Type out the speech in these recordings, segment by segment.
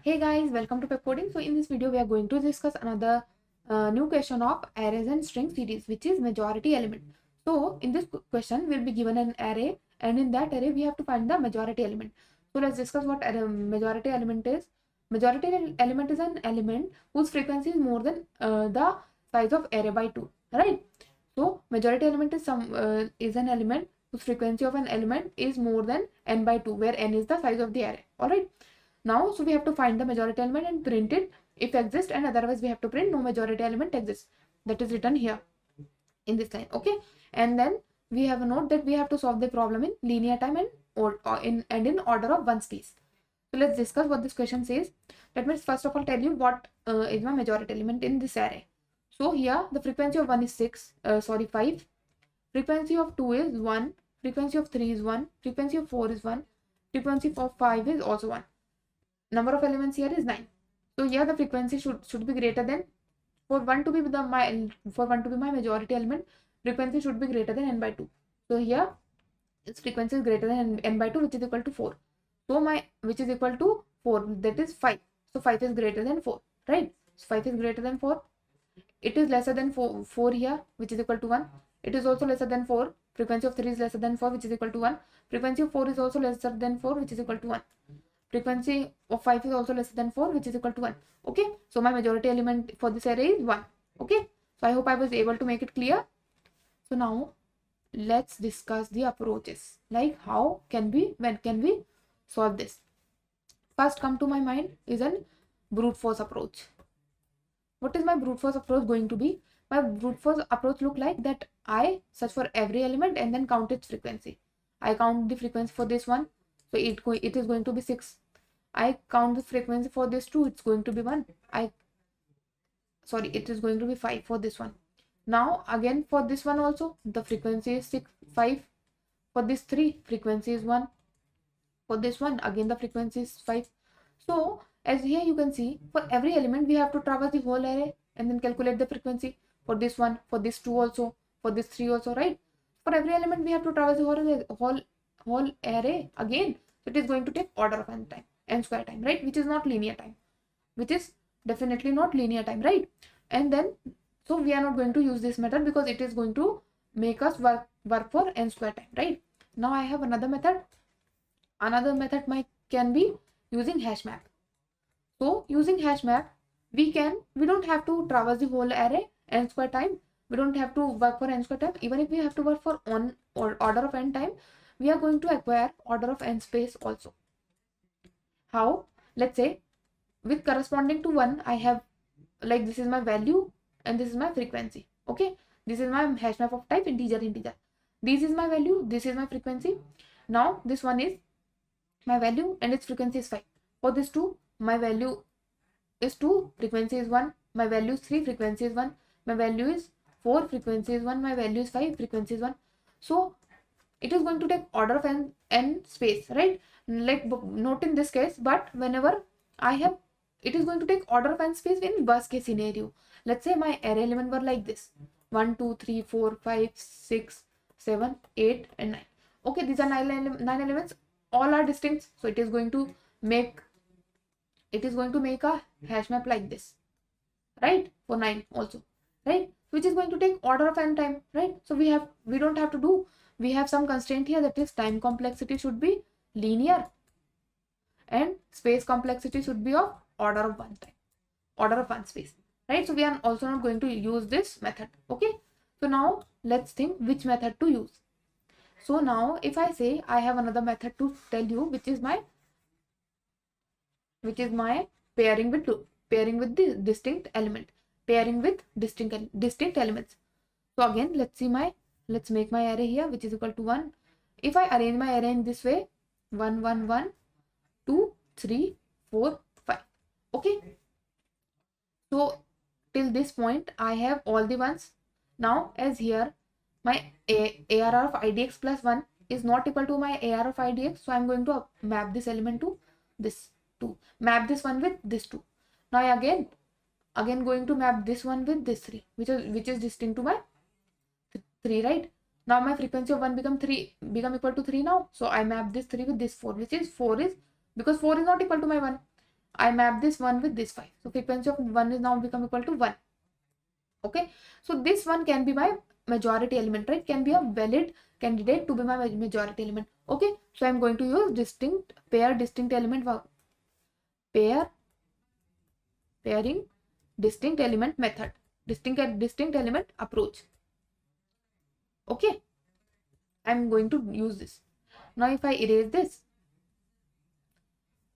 Hey guys, welcome to Pepcoding. So in this video, we are going to discuss another new question of arrays and string series, which is majority element. So in this question, we'll be given an array, and in that array, we have to find the majority element. So let's discuss what majority element is. Majority element is an element whose frequency is more than the size of array by 2, right? So majority element is an element whose frequency of an element is more than n by 2, where n is the size of the array. All right. Now, so we have to find the majority element and print it if exists, and otherwise we have to print no majority element exists. That is written here in this line. Okay. And then we have a note that we have to solve the problem in linear time and in order of one space. So let's discuss what this question says. Let me first of all tell you what is my majority element in this array. So here the frequency of 1 is 5. Frequency of 2 is 1. Frequency of 3 is 1. Frequency of 4 is 1. Frequency of 5 is also 1. Number of elements here is 9. So here the frequency should be greater than, for 1 to be my majority element, frequency should be greater than n by 2. So here its frequency is greater than n by 2, which is equal to 4. So which is equal to 4, that is 5. So 5 is greater than 4, right? So 5 is greater than 4. It is lesser than 4 here, which is equal to 1. It is also lesser than 4. Frequency of 3 is lesser than 4, which is equal to 1. Frequency of 4 is also lesser than 4, which is equal to 1. Frequency of 5 is also lesser than 4, which is equal to 1. Okay. So my majority element for this array is 1. Okay. So I hope I was able to make it clear. So now let's discuss the approaches. Like when can we solve this? First come to my mind is an brute force approach. What is my brute force approach going to be? My brute force approach look like that I search for every element and then count its frequency. I count the frequency for this one. So it is going to be 6. I count the frequency for this 2. It's going to be 1. It is going to be 5 for this one. Now again for this one also the frequency is 5. For this 3 frequency is 1. For this one again the frequency is 5. So as here you can see, for every element we have to traverse the whole array and then calculate the frequency. For this one, for this 2 also, for this 3 also, right? For every element we have to traverse the whole array again. So it is going to take order of n square time, right? Which is not linear time, which is definitely not linear time, right? And then so we are not going to use this method because it is going to make us work for n square time, right? Now I have another method. Another method can be using hash map. So using hash map, we don't have to traverse the whole array n square time. We don't have to work for n square time. Even if we have to work for order of n time, we are going to acquire order of n space also. How? Let's say with corresponding to 1, I have, like, this is my value and this is my frequency. Okay, this is my hash map of type integer. This is my value, this is my frequency. Now this one is my value and its frequency is 5. For this 2, my value is 2, frequency is 1. My value is 3, frequency is 1. My value is 4, frequency is 1. My value is 5, frequency is 1. So it is going to take order of n space, right? Like, note in this case, but whenever it is going to take order of n space in worst case scenario. Let's say my array element were like this: 1, 2, 3, 4, 5, 6, 7, 8, and 9. Okay, these are 9 elements. All are distinct. So it is going to make a hash map like this, right? For 9 also, right? Which is going to take order of n time, right? So we don't have to do. We have some constraint here, that is time complexity should be linear and space complexity should be of order of 1 time, order of 1 space, right? So we are also not going to use this method. Okay, so now let's think which method to use. So now if I say I have another method to tell you, which is my pairing with the distinct element, pairing with distinct elements. So again, let's make my array here, which is equal to 1. If I arrange my array in this way, 1, 1, 1, 2, 3, 4, 5. Okay. So till this point, I have all the ones. Now, as here, my ARR of IDX plus 1 is not equal to my ARR of IDX. So I'm going to map this element to this 2. Map this one with this 2. Now again going to map this one with this 3, which is distinct to my 3, right? Now my frequency of 1 become equal to 3 now. So I map this 3 with this 4, which is 4 is, because 4 is not equal to my 1. I map this 1 with this 5. So frequency of 1 is now become equal to 1. Okay, so this one can be my majority element, right? Can be a valid candidate to be my majority element. Okay, so I'm going to use distinct element pairing distinct element method, distinct element approach. Okay, I'm going to use this. Now if I erase this,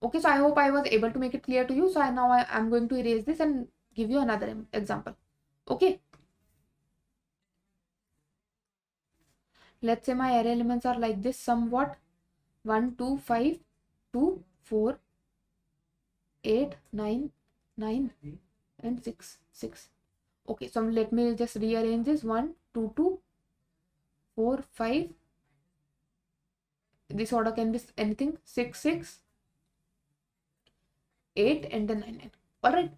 okay, so I hope I was able to make it clear to you. So I'm going to erase this and give you another example. Okay, let's say my array elements are like this somewhat: 1 2 5 2 4 8 9 9 and 6 6. Okay, so let me just rearrange this: 1 2 2 4 5. This order can be anything: 6 6 8 and then 9 9. All right,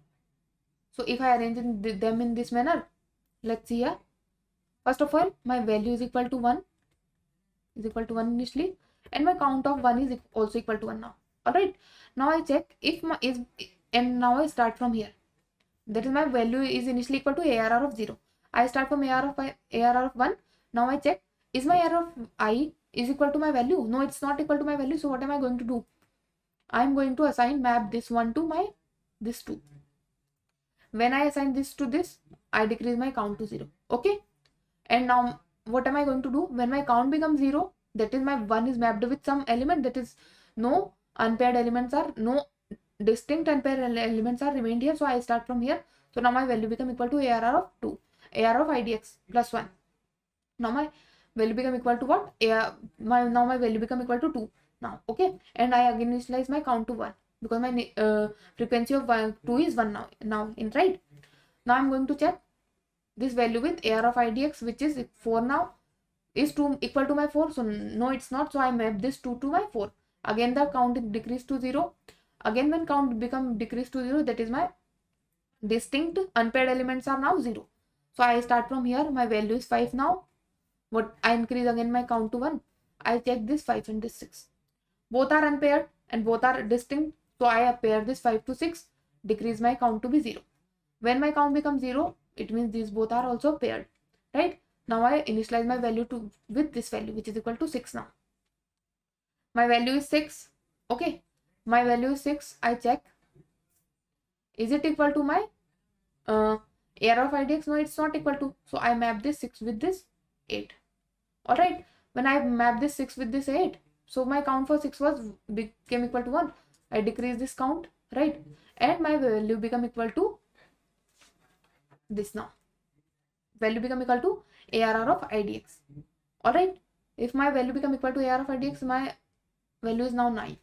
so if I arrange them in this manner, let's see here. First of all, my value is equal to 1 initially, and my count of 1 is also equal to 1 now. All right, now I check if my is, and now I start from here. That is, my value is initially equal to ARR of 0. I start from ARR of 1. Now I check, is my ARR of I is equal to my value? No, it's not equal to my value. So what am I going to do? I'm going to map this 1 to this 2. When I assign this to this, I decrease my count to 0. Okay, and now what am I going to do? When my count becomes 0, that is, my 1 is mapped with some element, that is, no distinct unpaired elements are remained here. So I start from here. So now my value become equal to ARR of 2, ARR of IDX plus 1. Now my value become equal to what? Now my value become equal to 2 now. Okay, and I again initialize my count to 1 because my frequency of 2 is 1 now in right. Now I'm going to check this value with AR of IDX, which is 4 now. Is 2 equal to my 4? So no, it's not. So I map this 2 to my 4. Again the count decrease to 0. Again when count become decrease to 0, that is, my distinct unpaired elements are now 0. So I start from here. My value is 5 now. What I increase again my count to 1. I check this 5 and this 6. Both are unpaired and both are distinct. So I pair this 5 to 6, decrease my count to be 0. When my count becomes 0, it means these both are also paired, right? Now I initialize my value with this value, which is equal to 6 now. My value is 6. Okay, my value is 6. I check, is it equal to my AR of IDX? No, it's not equal to. So I map this 6 with this 8. All right, when I map this 6 with this 8, so my count for 6 became equal to 1. I decrease this count, right? And my value become equal to this now. Value become equal to ARR of IDX. All right, if my value become equal to ARR of IDX, my value is now 9.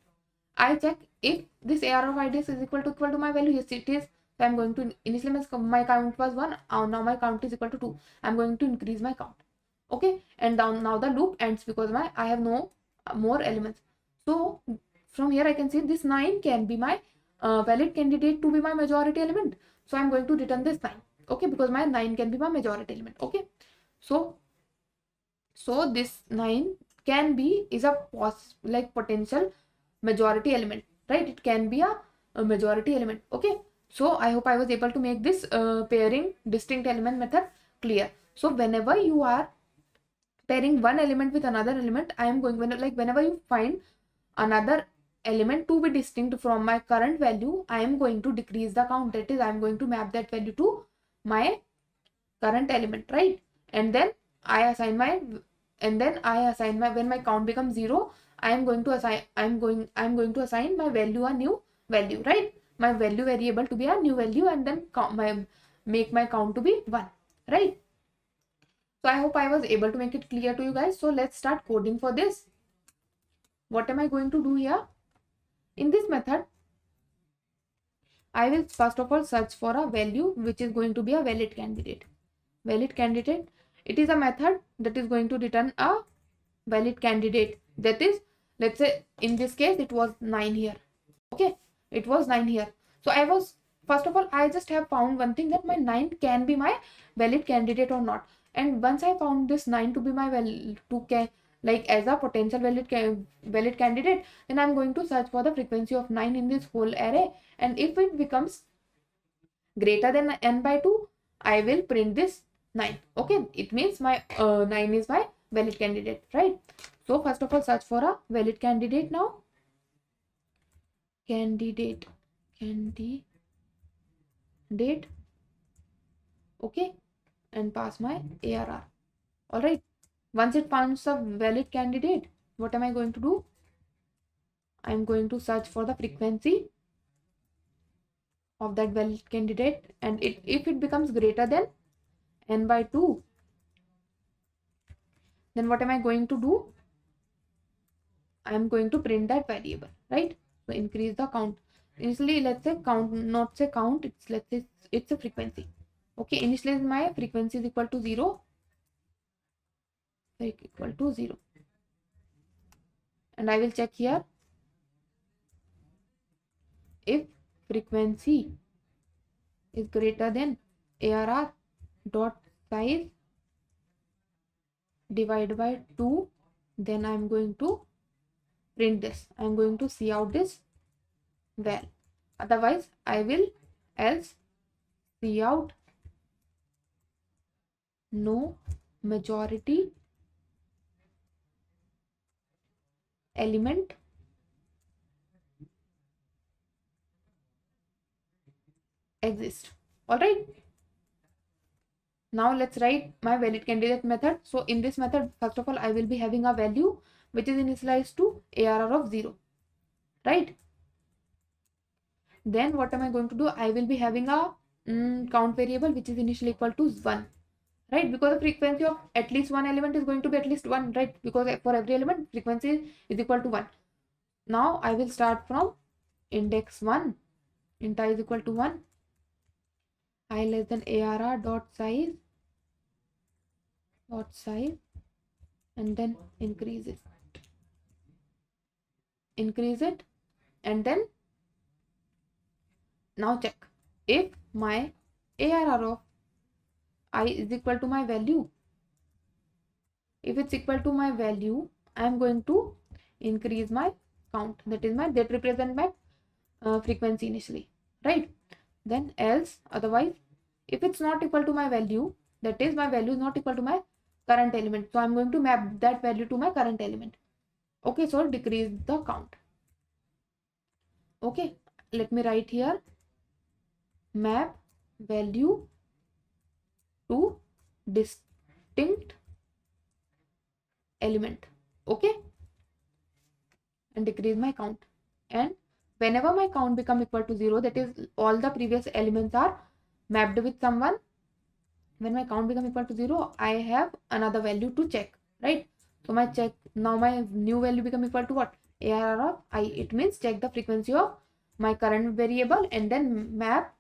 I check if this ARR of IDX is equal to my value. Yes, it is. So I'm going to initially my count was 1. Now my count is equal to 2. I'm going to increase my count. Okay, and now the loop ends because I have no more elements. So from here I can see this 9 can be my valid candidate to be my majority element. So I'm going to return this 9. Okay, because my 9 can be my majority element. Okay, so this 9 is a potential majority element, right? It can be a majority element. Okay, so I hope I was able to make this pairing distinct element method clear. So whenever you are pairing one element with another element, whenever you find another element to be distinct from my current value, I am going to decrease the count. That is, I am going to map that value to my current element, right? And then I assign my when my count becomes 0, I'm going to assign my value a new value, right? My value variable to be a new value, and then make my count to be 1, right? So I hope I was able to make it clear to you guys. So let's start coding for this. What am I going to do here? In this method, I will first of all search for a value which is going to be a valid candidate. Valid candidate. It is a method that is going to return a valid candidate. That is, let's say in this case it was 9 here. Okay, it was 9 here. So first of all, I just have found one thing, that my 9 can be my valid candidate or not. And once I found this 9 to be my like as a potential valid candidate, then I'm going to search for the frequency of 9 in this whole array, and if it becomes greater than n by 2, I will print this 9. Okay, it means my 9 is my valid candidate, right? So first of all, search for a valid candidate. Now candidate, okay, and pass my ARR. All right, once it finds a valid candidate, what am I going to do? I'm going to search for the frequency of that valid candidate, and if it becomes greater than n by 2, then what am I going to do? I'm going to print that variable, right? So increase the count. Initially, let's say count, not say count, it's, let's say it's a frequency. Okay, initially my frequency is equal to 0, equal to 0, and I will check here if frequency is greater than ARR dot size divided by 2, then I'm going to print this. I'm going to see out this val. Otherwise, I will else see out no majority element exist. All right. Now let's write my valid candidate method. So in this method, first of all, I will be having a value which is initialized to ARR of 0, right? Then what am I going to do? I will be having a count variable which is initially equal to 1, right? Because the frequency of at least one element is going to be at least 1, right? Because for every element, frequency is equal to 1. Now I will start from index 1, int I is equal to 1, I less than ARR dot size, and then increase it, and then now check if my ARR of I is equal to my value. If it's equal to my value, I am going to increase my count, that represent my frequency initially, right? Then else, otherwise, if it's not equal to my value, that is my value is not equal to my current element, so I'm going to map that value to my current element. Okay, so decrease the count. Okay, let me write here map value to distinct element. Okay, and decrease my count, and whenever my count become equal to 0, that is all the previous elements are mapped with someone, when my count become equal to 0, I have another value to check, right? So my check, now my new value become equal to what? ARR of I. It means check the frequency of my current variable and then map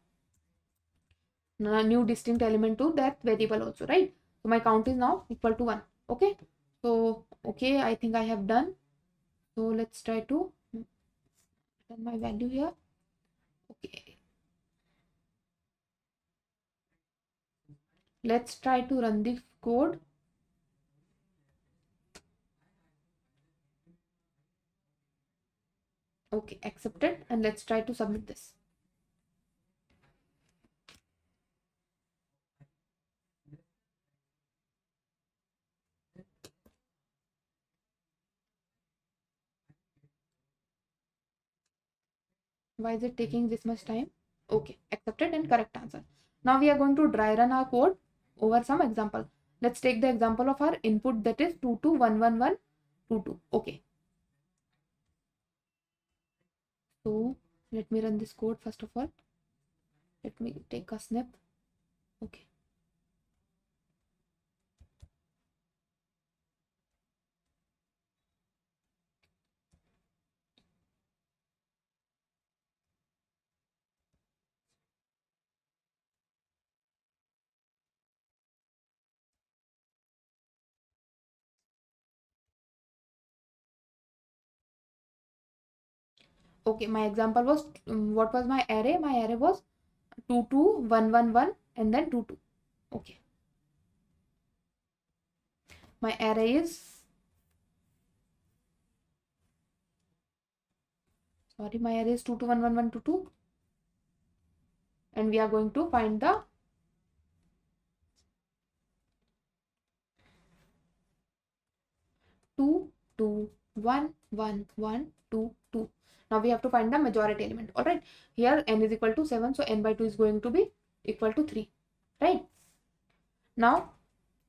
a new distinct element to that variable also, right? So my count is now equal to 1. Okay, so okay, I think I have done. So let's try to run my value here. Okay, let's try to run the code. Okay, accepted, and let's try to submit this. Why is it taking this much time? Okay, accepted and correct answer. Now we are going to dry run our code over some example. Let's take the example of our input, that is 221122. Okay, so let me run this code first of all. Let me take a snip. Okay, okay, my example was what was my array? My array was 22111 and then 22. Okay, my array is sorry, my array is 2 2 1 1 1 2 2, and we are going to find the 2 2 1 1 1 2 2. Now we have to find the majority element. All right, here n is equal to 7, so n by 2 is going to be equal to 3, right? Now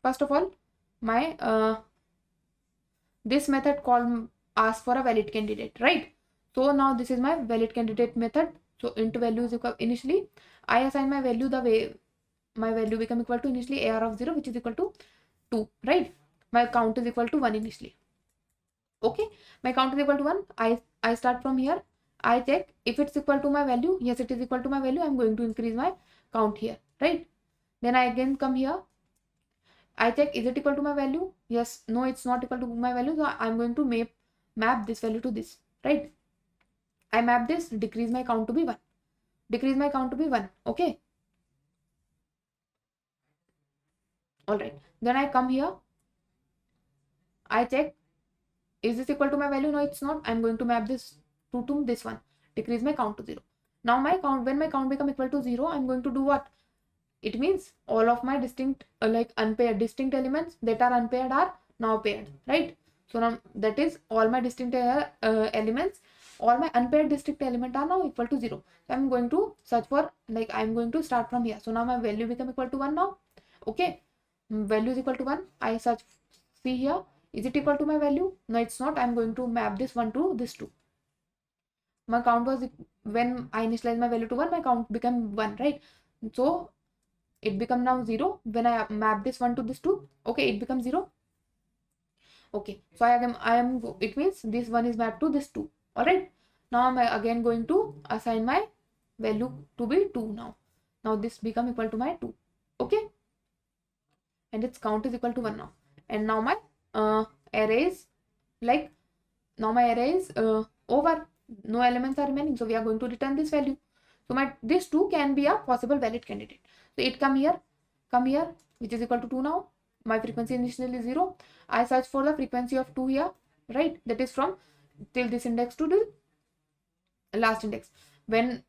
first of all, my this method called ask for a valid candidate, right? So now this is my valid candidate method. So int value is equal, initially I assign my value the way my value become equal to initially AR of 0, which is equal to 2, right? My count is equal to 1 initially. Okay, my count is equal to 1. I start from here. I check if it's equal to my value. Yes, it is equal to my value. I'm going to increase my count here, right? Then I again come here. I check, is it equal to my value? Yes, no, it's not equal to my value. So I'm going to map this value to this, right? I map this, decrease my count to be 1. Decrease my count to be 1. Okay. All right. Then I come here. I check, is this equal to my value? No, it's not. I'm going to map this to this one. Decrease my count to 0. Now my count, when my count become equal to 0, I'm going to do what? It means all of my distinct like unpaired distinct elements that are unpaired are now paired, right? So now that is all my distinct elements, all my unpaired distinct element are now equal to 0. So I'm going to search for, like, I'm going to start from here. So now my value become equal to 1 now. Okay, value is equal to 1. I search, see here, is it equal to my value? No, it's not. I'm going to map this 1 to this 2. My count was, when I initialize my value to 1, my count become 1, right? So it become now 0 when I map this 1 to this 2. Okay, it becomes 0. Okay, so I am it means this 1 is mapped to this 2. All right, now I'm again going to assign my value to be 2 now this become equal to my 2. Okay, and its count is equal to 1 now. And now my array is, like, now my array is over. No elements are remaining, so we are going to return this value. So my this 2 can be a possible valid candidate. So it come here, which is equal to 2 now. My frequency initially is 0. I search for the frequency of 2 here, right? That is from till this index to the last index. When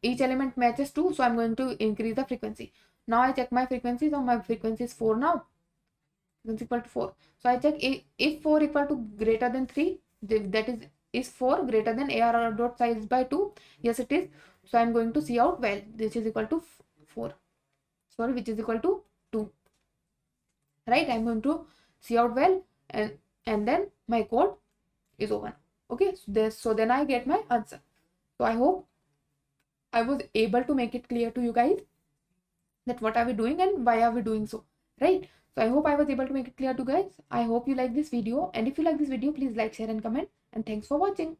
each element matches 2, so I'm going to increase the frequency. Now I check my frequency. So my frequency is 4 now. Frequency equal to 4. So I check if 4 equal to greater than 3, that is 4 greater than ARR dot size by 2? Yes, it is. So I'm going to see out, well, this is equal to 4. Sorry, which is equal to 2. Right? I'm going to see out well, and then my code is over. Okay, so then I get my answer. So I hope I was able to make it clear to you guys that what are we doing and why are we doing so, right? So I hope I was able to make it clear to you guys. I hope you like this video, and if you like this video, please like, share and comment, and thanks for watching.